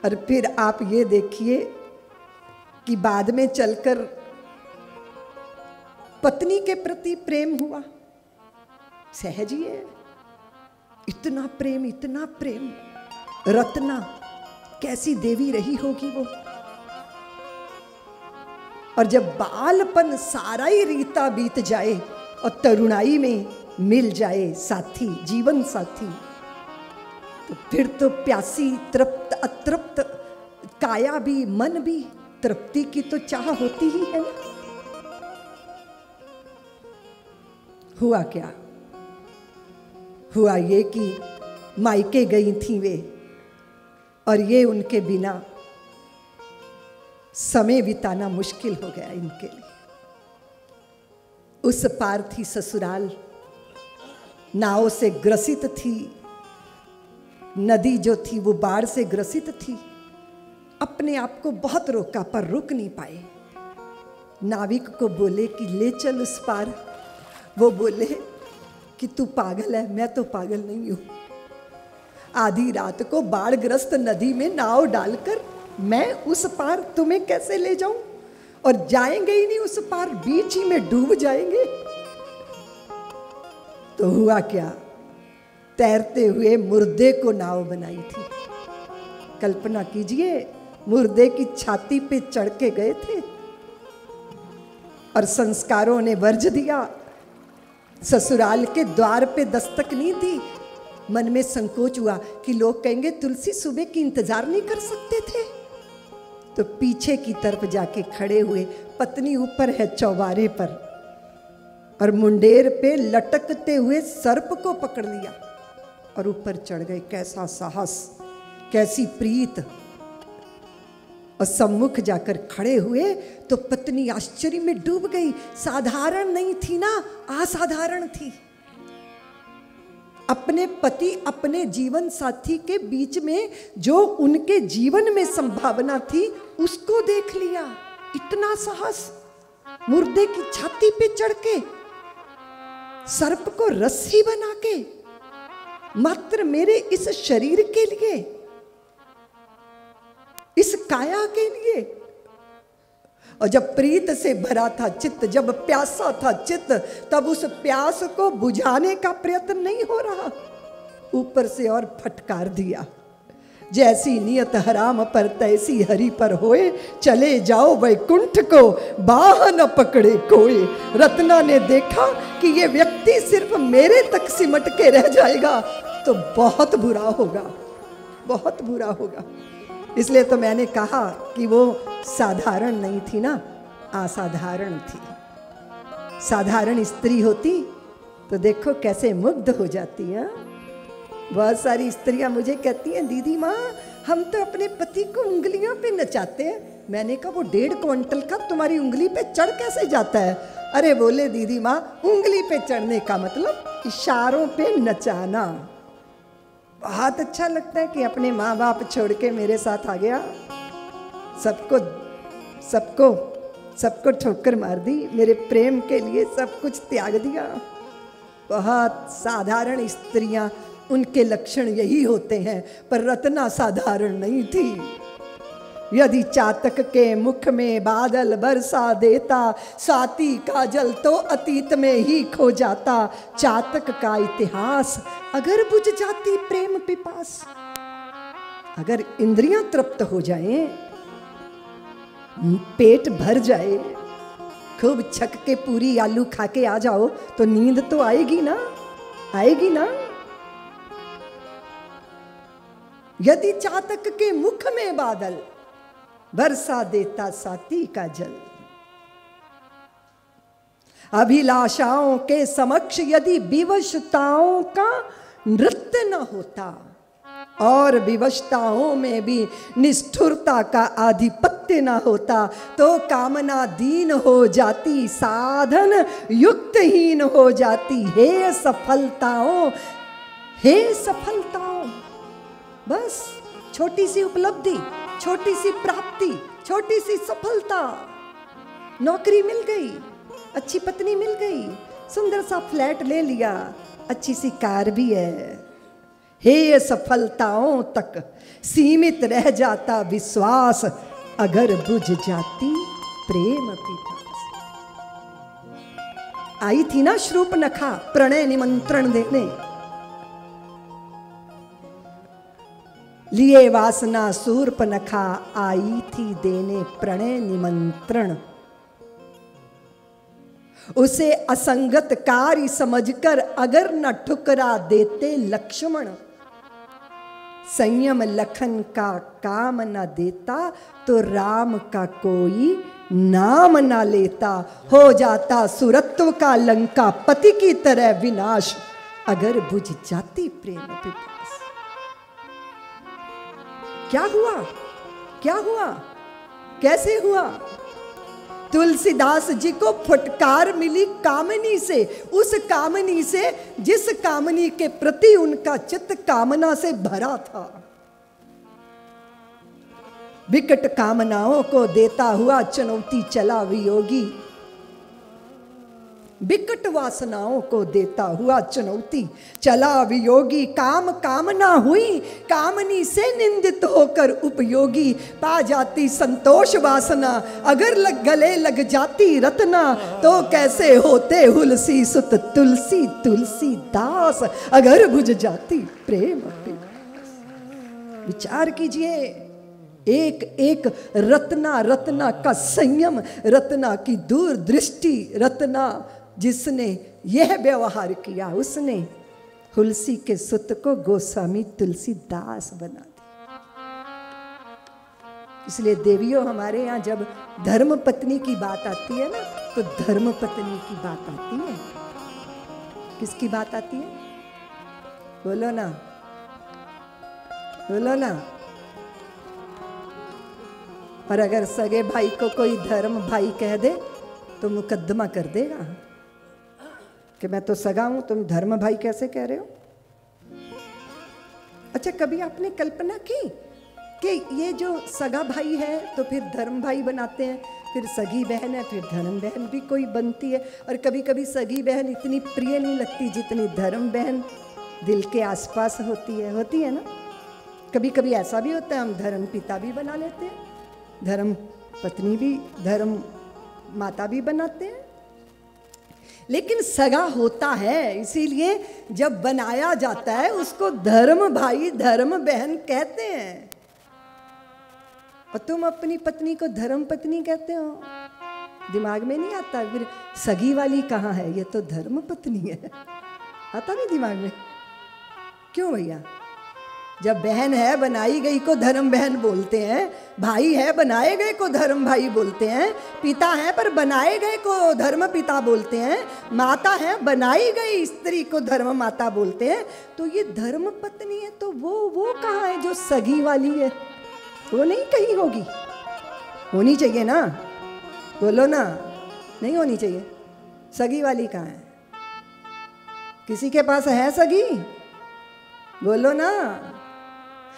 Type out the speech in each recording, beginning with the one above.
और फिर आप ये देखिए कि बाद में चलकर पत्नी के प्रति प्रेम हुआ। सहज ही है, इतना प्रेम, इतना प्रेम। रत्ना कैसी देवी रही होगी वो। और जब बालपन सारा ही रीता बीत जाए और तरुणाई में मिल जाए साथी, जीवन साथी, तो फिर तो प्यासी, तृप्त, अतृप्त काया भी, मन भी, तृप्ति की तो चाह होती ही है ना। हुआ क्या? हुआ ये कि मायके गई थी वे, और ये उनके बिना समय बिताना मुश्किल हो गया इनके लिए। उस पार थी ससुराल, नाव से ग्रसित थी, नदी जो थी वो बाढ़ से ग्रसित थी। अपने आप को बहुत रोका पर रुक नहीं पाए। नाविक को बोले कि ले चल उस पार। वो बोले कि तू पागल है, मैं तो पागल नहीं हूं। आधी रात को बाढ़ग्रस्त नदी में नाव डालकर मैं उस पार तुम्हें कैसे ले जाऊं? और जाएंगे ही नहीं उस पार, बीच ही में डूब जाएंगे। तो हुआ क्या? तैरते हुए मुर्दे को नाव बनाई थी। कल्पना कीजिए, मुर्दे की छाती पे चढ़ के गए थे और संस्कारों ने वर्ज दिया। ससुराल के द्वार पे दस्तक नहीं दी। मन में संकोच हुआ कि लोग कहेंगे तुलसी सुबह की इंतजार नहीं कर सकते थे। तो पीछे की तरफ जाके खड़े हुए, पत्नी ऊपर है चौबारे पर, और मुंडेर पे लटकते हुए सर्प को पकड़ लिया और ऊपर चढ़ गए। कैसा साहस, कैसी प्रीत। और सम्मुख जाकर खड़े हुए तो पत्नी आश्चर्य में डूब गई। साधारण नहीं थी ना, असाधारण थी। अपने पति, अपने जीवन साथी के बीच में जो उनके जीवन में संभावना थी उसको देख लिया। इतना साहस, मुर्दे की छाती पे चढ़ के, सर्प को रस्सी बना के, मात्र मेरे इस शरीर के लिए, इस काया के लिए। और जब प्रीत से भरा था चित्त, जब प्यासा था चित्त, तब उस प्यास को बुझाने का प्रयत्न नहीं हो रहा, ऊपर से और फटकार दिया। जैसी नियत हराम पर तैसी हरि पर होए, चले जाओ वैकुंठ को बाह न पकड़े कोई। रत्ना ने देखा कि ये व्यक्ति सिर्फ मेरे तक सिमट के रह जाएगा तो बहुत बुरा होगा, बहुत बुरा होगा। इसलिए तो मैंने कहा कि वो साधारण नहीं थी ना, असाधारण थी। साधारण स्त्री होती तो देखो कैसे मुग्ध हो जाती है। बहुत सारी स्त्रियां मुझे कहती हैं, दीदी माँ हम तो अपने पति को उंगलियों पे नचाते हैं। मैंने कहा वो 1.5 क्विंटल का तुम्हारी उंगली पे चढ़ कैसे जाता है? अरे बोले दीदी माँ, उंगली पे चढ़ने का मतलब इशारों पे नचाना। बहुत अच्छा लगता है कि अपने माँ बाप छोड़ के मेरे साथ आ गया, सबको सबको सबको ठोकर मार दी, मेरे प्रेम के लिए सब कुछ त्याग दिया। बहुत साधारण स्त्रियां, उनके लक्षण यही होते हैं। पर रत्ना साधारण नहीं थी। यदि चातक के मुख में बादल बरसा देता, स्वाति का जल तो अतीत में ही खो जाता। चातक का इतिहास अगर बुझ जाती प्रेम पिपास, अगर इंद्रियां तृप्त हो जाएं, पेट भर जाए, खूब छक के पूरी आलू खा के आ जाओ तो नींद तो आएगी ना, आएगी ना। यदि चातक के मुख में बादल बरसा देता साथी का जल, अभिलाषाओं के समक्ष यदि विवशताओं का नृत्य न होता और विवशताओं में भी निष्ठुरता का आधिपत्य न होता, तो कामना दीन हो जाती, साधन युक्तहीन हो जाती। हे सफलताओं, हे सफलताओं, बस छोटी सी उपलब्धि, छोटी सी प्राप्ति, छोटी सी सफलता, नौकरी मिल गई, अच्छी पत्नी मिल गई, सुंदर सा फ्लैट ले लिया, अच्छी सी कार भी है। हेय सफलताओं तक सीमित रह जाता विश्वास, अगर बुझ जाती प्रेम पिपास। आई थी ना शूर्पणखा प्रणय निमंत्रण देने, लिए वासना शूर्पणखा आई थी देने प्रणय निमंत्रण। उसे असंगत कार्य समझकर अगर न ठुकरा देते लक्ष्मण, संयम लखन का काम न देता तो राम का कोई नाम न लेता। हो जाता सुरत्व का लंका पति की तरह विनाश, अगर बुझ जाती प्रेम पिपास। क्या हुआ, क्या हुआ, कैसे हुआ? तुलसीदास जी को फटकार मिली कामनी से, उस कामनी से जिस कामनी के प्रति उनका चित्त कामना से भरा था। विकट कामनाओं को देता हुआ चुनौती चला वियोगी, विकट वासनाओं को देता हुआ चुनौती चला वियोगी। काम कामना हुई, कामनी से निंदित होकर उपयोगी। पा जाती संतोष वासना, अगर गले लग जाती रत्ना, तो कैसे होते हुलसी सुत तुलसी तुलसीदास, अगर बुझ जाती प्रेम पिपास। विचार कीजिए, एक एक रत्ना, रत्ना का संयम, रत्ना की दूरदृष्टि, रत्ना जिसने यह व्यवहार किया, उसने तुलसी के सुत को गोस्वामी तुलसीदास बना दिया। इसलिए देवियों, हमारे यहाँ जब धर्म पत्नी की बात आती है ना, तो धर्म पत्नी की बात आती है। किसकी बात आती है? बोलो ना, बोलो ना। और अगर सगे भाई को कोई धर्म भाई कह दे तो मुकदमा कर देगा कि मैं तो सगा हूं, तुम धर्म भाई कैसे कह रहे हो? अच्छा, कभी आपने कल्पना की कि ये जो सगा भाई है तो फिर धर्म भाई बनाते हैं, फिर सगी बहन है, फिर धर्म बहन भी कोई बनती है। और कभी कभी सगी बहन इतनी प्रिय नहीं लगती जितनी धर्म बहन दिल के आसपास होती है ना। कभी कभी ऐसा भी होता है, हम धर्म पिता भी बना लेते हैं, धर्म पत्नी भी, धर्म माता भी बनाते हैं। लेकिन सगा होता है, इसीलिए जब बनाया जाता है उसको धर्म भाई धर्म बहन कहते हैं। और तुम अपनी पत्नी को धर्म पत्नी कहते हो, दिमाग में नहीं आता। फिर सगी वाली कहाँ है? ये तो धर्म पत्नी है, आता नहीं दिमाग में। क्यों भैया? जब बहन है बनाई गई को धर्म बहन बोलते हैं, भाई है बनाए गए को धर्म भाई बोलते हैं, पिता है पर बनाए गए को धर्म पिता बोलते हैं, माता है बनाई गई स्त्री को धर्म माता बोलते हैं। तो ये धर्म पत्नी है, तो वो कहाँ है जो सगी वाली है? वो नहीं कहीं होगी, होनी चाहिए ना, बोलो ना। नहीं होनी चाहिए। सगी वाली कहाँ है? किसी के पास है सगी? बोलो ना।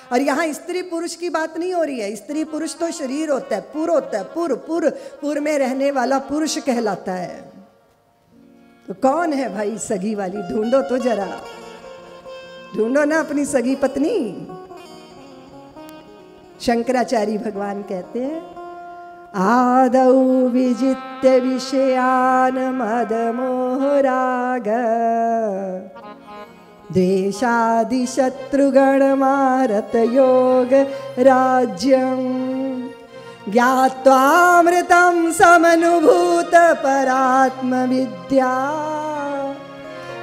और यहाँ स्त्री पुरुष की बात नहीं हो रही है। स्त्री पुरुष तो शरीर होता है, पुर होता है, पुर में रहने वाला पुरुष कहलाता है। तो कौन है भाई सगी वाली? ढूंढो तो जरा, ढूंढो ना अपनी सगी पत्नी। शंकराचार्य भगवान कहते हैं, आदौ विजित्य विषयान मद मोहराग, द्वेषादि शत्रुगण मारत योग राज्यं, ज्ञात्वामृतं समनुभूत परात्म विद्या,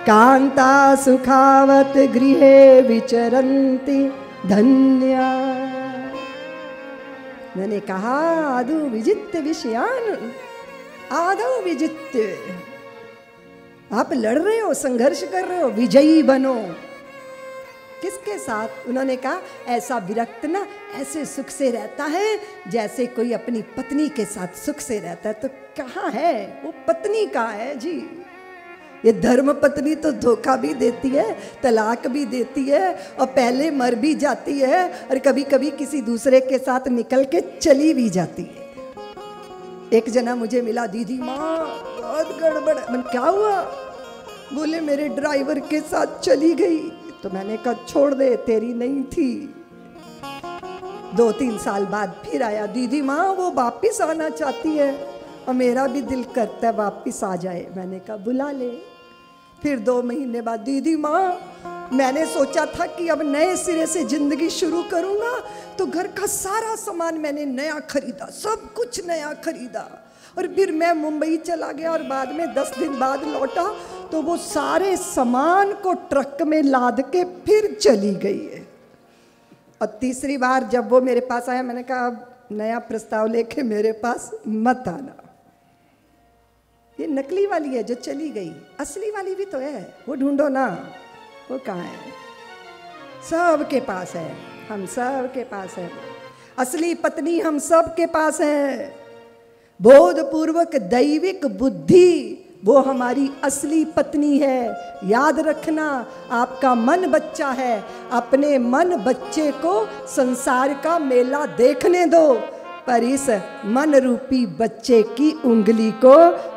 कांता सुखावत गृहे विचरन्ति धन्या। मैंने कहा आदौ विजित्य विषयान, आदौ विजित्य, आप लड़ रहे हो, संघर्ष कर रहे हो, विजयी बनो। किसके साथ? उन्होंने कहा ऐसा विरक्त ना ऐसे सुख से रहता है जैसे कोई अपनी पत्नी के साथ सुख से रहता है। तो कहाँ है वो पत्नी? कहाँ है जी? ये धर्म पत्नी तो धोखा भी देती है, तलाक भी देती है, और पहले मर भी जाती है, और कभी कभी किसी दूसरे के साथ निकल के चली भी जाती है। एक जना मुझे मिला, दीदी माँ बहुत गड़बड़। मन क्या हुआ? बोले मेरे ड्राइवर के साथ चली गई, तो मैंने कहा छोड़ दे, तेरी नहीं थी। 2-3 साल बाद फिर आया, दीदी माँ वो वापिस आना चाहती है और मेरा भी दिल करता है वापिस आ जाए। मैंने कहा बुला ले। फिर 2 महीने बाद, दीदी माँ मैंने सोचा था कि अब नए सिरे से जिंदगी शुरू करूंगा, तो घर का सारा सामान मैंने नया खरीदा, सब कुछ नया खरीदा, और फिर मैं मुंबई चला गया और बाद में 10 दिन बाद लौटा तो वो सारे सामान को ट्रक में लाद के फिर चली गई है। और तीसरी बार जब वो मेरे पास आया, मैंने कहा अब नया प्रस्ताव लेके मेरे पास मत आना, ये नकली वाली है जो चली गई, असली वाली भी तो है, वो ढूंढो ना, वो कहाँ है? सबके पास है, हम सब के पास है, असली पत्नी हम सब के पास है। बोधपूर्वक दैविक बुद्धि वो हमारी असली पत्नी है। याद रखना, आपका मन बच्चा है, अपने मन बच्चे को संसार का मेला देखने दो, पर इस मन रूपी बच्चे की उंगली को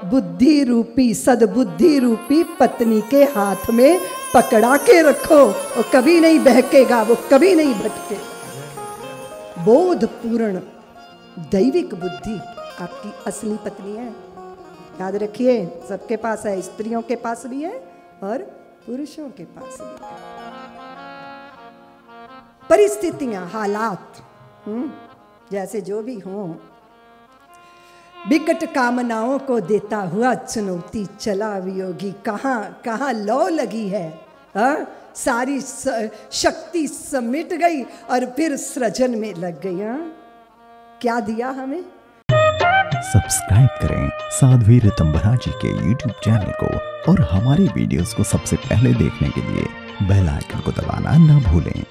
बुद्धि रूपी, सद्बुद्धि रूपी पत्नी के हाथ में पकड़ा के रखो, वो कभी नहीं बहकेगा, वो कभी नहीं भटकेगा। बोधपूर्ण दैविक बुद्धि आपकी असली पत्नी है, याद रखिए। सबके पास है, स्त्रियों के पास भी है और पुरुषों के पास भी है। परिस्थितियां, हालात जैसे जो भी हों, विकट कामनाओं को देता हुआ चुनौती चला वियोगी, कहाँ कहाँ लौ लगी है, सारी शक्ति समिट गई और फिर सृजन में लग गई। क्या दिया हमें? सब्सक्राइब करें साध्वी ऋतंभरा जी के YouTube चैनल को और हमारे वीडियोस को सबसे पहले देखने के लिए बेल आइकन को दबाना ना भूलें।